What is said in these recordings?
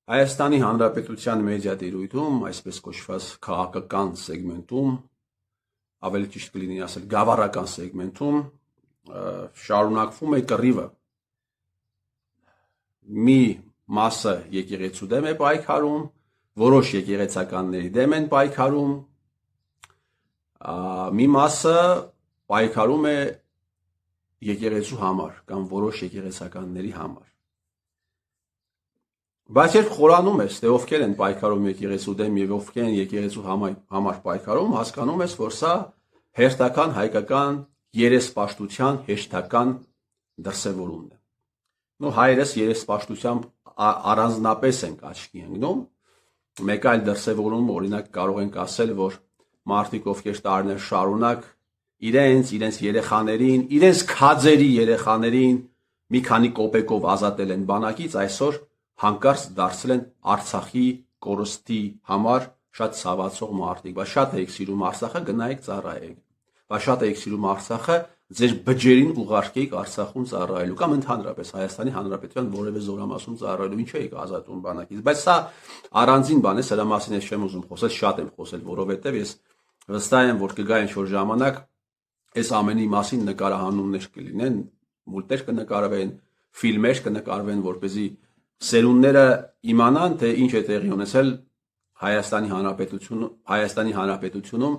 Հայաստանի Հանրապետության մեդիա տիրույթում, այսպես կոչված քաղաքական սեգմենտում, ավելի ճիշտ կլինի ասել գավառական սեգմենտում, շարունակվում է կռիվը։ Մի մասը եկեղեցու դեմ է պայքարում, որոշ եկեղեցականների դեմ են պայքարում, մի մասը պայքարում է եկեղեցու համար կամ որոշ եկեղեցականների համար։ Բայց երբ խորանում ես, թե ովքեր են պայքարում եկեղեցու դեմ եւ ովքեր են եկեղեցու համար պայքարում, հասկանում ես, որ սա հերթական հայկական երեսպաշտության հեշտական դրսևորումն է։ Հայերս երեսպաշտությամբ առանձնապես ենք աչքի ընկնում։ Մեկ այլ դրսևորում, օրինակ, կարող ենք ասել, որ մարդիկ, ովքեր տարիներ շարունակ իրենց երեխաներին, իրենց քաձերի երեխաներին մի քանի կոպեկով ազատել են բանակից, այսօր հանկարծ դարձել են Արցախի կորստի համար շատ ցավացող մարդիկ։ Բայց շատ եք սիրում Արցախը, գնայեք ծառայեք։ Բայց շատ եք սիրում Արցախը, ձեր բջերին ուղարկեիք Արցախում ծառայելու կամ ընդհանրապես Հայաստանի Հանրապետության որևէ զորամասում ծառայելու, ինչու եք ազատում բանակից։ Բայց սա առանձին բան է, սրա մասին ես չեմ ուզում խոսել, շատ եմ խոսել, որովհետև ես վստահ եմ, որ կգա ինչ-որ ժամանակ այս ամենի մասին նկարահանումներ կլինեն, մուլտեր կնկարվեն, ֆիլմեր կնկարվեն, որպեսզի սերունդները իմանան, թե ինչ է տեղի ունեցել Հայաստանի Հանրապետությունում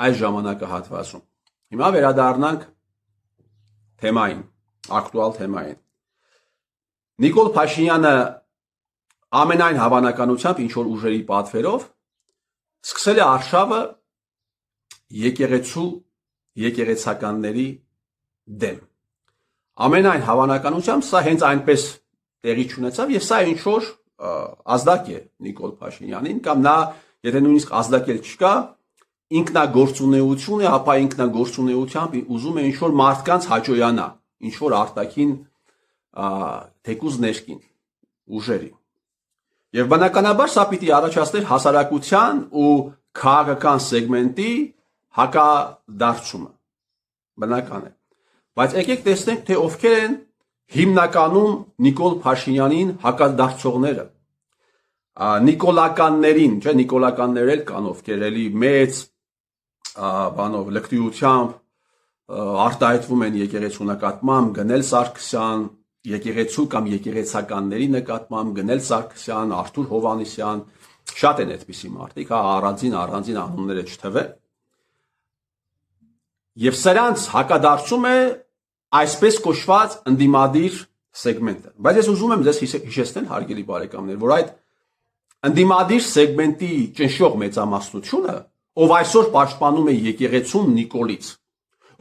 այս ժամանակահատվածում։ Հիմա վերադառնանք թեմային, ակտուալ թեմային։ Նիկոլ Փաշինյանը ամենայն հավանականությամբ ինչ-որ ուժերի պատվերով սկսել է արշավը եկեղեցականների դեմ։ Ամենայն հավանականությամբ սա հենց այնպես տեղի չունեցավ եւ սա ինչ-որ ազդակ է Նիկոլ Փաշինյանին կամ նա, եթե նույնիսկ ազդակել չկա, ինքնագործունեություն է, ապա ինքնագործունեությամբ ուզում է ինչ-որ մարդկանց հաճոյանա, ինչ-որ արտաքին թեկուզ ներքին ուժերի։ Եվ բնականաբար սա պիտի առաջացներ հասարակության ու քաղաքական սեգմենտի հակադարձումը։ Բնական է։ Բայց եկեք տեսնենք, թե ովքեր են հիմնականում Նիկոլ Փաշինյանին հակադարձողները։ Նիկոլականներին, չէ, նիկոլականներ էլ կան, ովքեր էլի մեծ բանով լկտիությամբ արտահայտվում են եկեղեցու նկատմամբ, Գնել Սարգսյան, եկեղեցու կամ եկեղեցականների նկատմամբ, Գնել Սարգսյան, Արթուր Հովհաննիսյան, շատ են այդպիսի մարդիկ, առանձին անունները չթվեն։ Եվ սրանց հակադարձում է այսպես կոչված ընդդիմադիր սեգմենտը։ Բայց ես ուզում եմ ձեզ հիշեցնել, հարգելի բարեկամներ, որ այդ ընդդիմադիր սեգմենտի ճնշող մեծամասնությունը, ով այսօր պաշտպանում է եկեղեցուն Նիկոլից,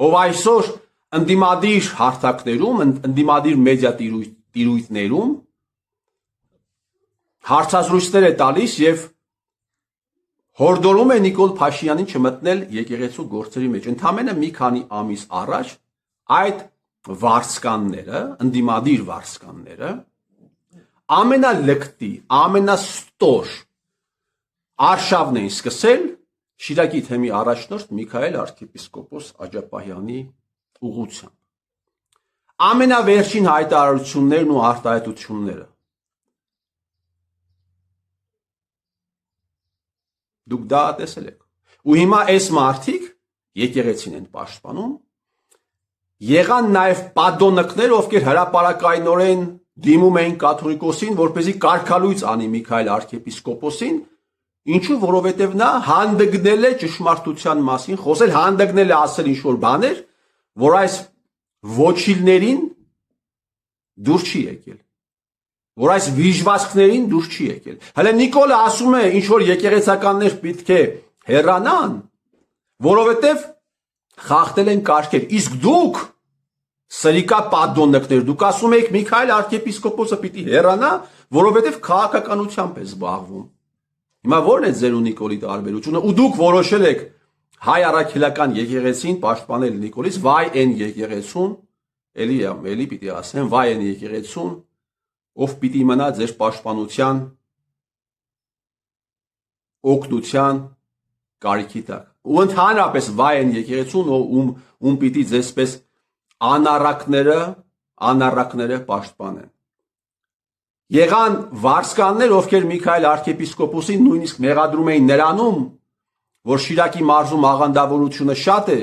ով այսօր ընդդիմադիր հարթակներում, ընդդիմադիր մեդիա տիրույթներում հարցազրույցներ է տալիս եւ հորդորում է Նիկոլ Փաշինյանին չմտնել եկեղեցու գործերի մեջ։ Ընդամենը մի քանի ամիս առաջ այդ վարձկանները, ընդդիմադիր վարձկանները ամենալկտի, ամենաստոր արշավն էին սկսել Շիրակի թեմի առաջնորդ Միքայել arczepiskopos Աջապահյանի ուղղությամբ։ Ամենավերջին հայտարարություններն ու արտահայտությունները դուք դա տեսել եք։ Ու հիմա այս մարդիկ եկեղեցին են պաշտպանում, եղան նաև պատոնկներ, ովքեր հրապարակայնորեն դիմում էին կաթողիկոսին, որպեսզի կարգալույծ անի Միքայել arczepiskoposին, ինչու, որովհետև նա հանդգնել է ճշմարտության մասին, խոսել, հանդգնել է ասել ինչ-որ բաներ, որ այս ոչիլներին դուր չի եկել, որ այս վիժվածքներին դուր չի եկել։ Հələ Նիկոլը ասում է, ինչ-որ եկեղեցականներ պետք է հեռանան, որովհետև խախտել են կարգեր, իսկ դուք սրիկա պատոնկներ, դուք ասում եք Միքայել arczepiskoposը պիտի հեռանա, որովհետև քաղաքականությամբ է զբաղվում։ Հիմա ո՞րն է ձեր ու Նիկոլի տարբերությունը, ու դուք որոշել եք հայ առաքելական եկեղեցին պաշտպանել Նիկոլից, վայ այն եկեղեցուն, էլի պիտի ասեմ, վայ այն եկեղեցուն, ով պիտի մնա ձեր պաշտպանության օգնության կարիքի տակ։ Ու ընդհանրապես վայ այն եկեղեցուն, ում պիտի ձեզպես անառակները պաշտպանեն։ Եղան վարձկաններ, ովքեր Միքայել arczepiskopոսին նույնիսկ մեղադրում էին նրանում, որ Շիրակի մարզում աղանդավորությունը շատ է,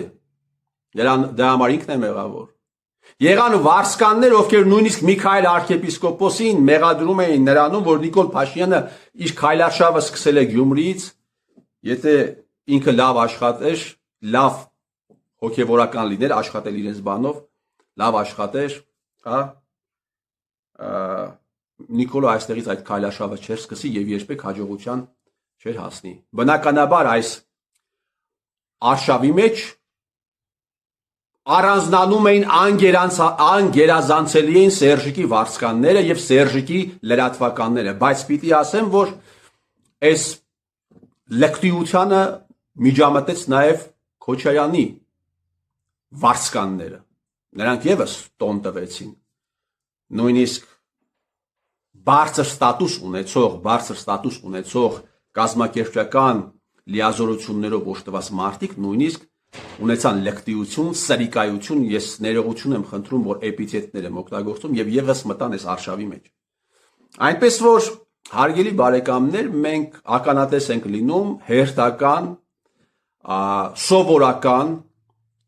դրա համար ինքն է մեղավոր։ Եղան վարձկաններ, ովքեր նույնիսկ Միքայել arczepiskopոսին մեղադրում էին նրանում, որ Նիկոլ Փաշինյանը իր քայլարշավը սկսել է Գյումրիից, եթե ինքը լավ աշխատեր, լավ հոգևորական լիներ, աշխատել իրենց բանով, լավ աշխատեր, հա, Նիկոլը այստեղից այդ քայլարշավը չէր սկսի եւ երբեք հաջողության չէր հասնի։ Բնականաբար այս արշավի մեջ առանձնանում էին անգերազանցելի էին Սերժիկի վարձկանները եւ Սերժիկի լրատվականները, բայց պիտի ասեմ, որ այս լկտիությանը միջամտեց նաեւ Քոչարյանի վարձկանները։ Նրանք եւս տոն տվեցին։ Նույնիսկ բարձր ստատուս ունեցող կազմակերպչական լիազորություններով օժտված մարդիկ նույնիսկ ունեցան լկտիություն, սրիկայություն, ես ներողություն եմ խնդրում, որ էպիթետներ եմ օգտագործում եւ եւս մտան այս արշավի մեջ։ Այնպես որ հարգելի բարեկամներ, մենք ականատես ենք լինում հերթական սովորական,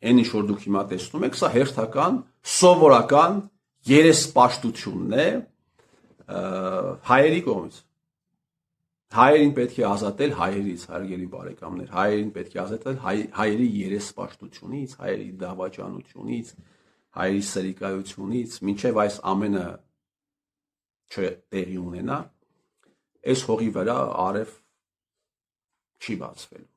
այն ինչ որ դուք հիմա տեսնում եք, սա հերթական սովորական երեսպաշտությունն է հայերի կողմից։ Հայերին պետք է ազատել հայերից, հարգելի բարեկամներ, հայերին պետք է ազատել հայերի երեսպաշտությունից, հայերի դավաճանությունից, հայերի սրիկայությունից, մինչև այս ամենը տեղի ունենա, այս հողի վրա արև չի բացվելու։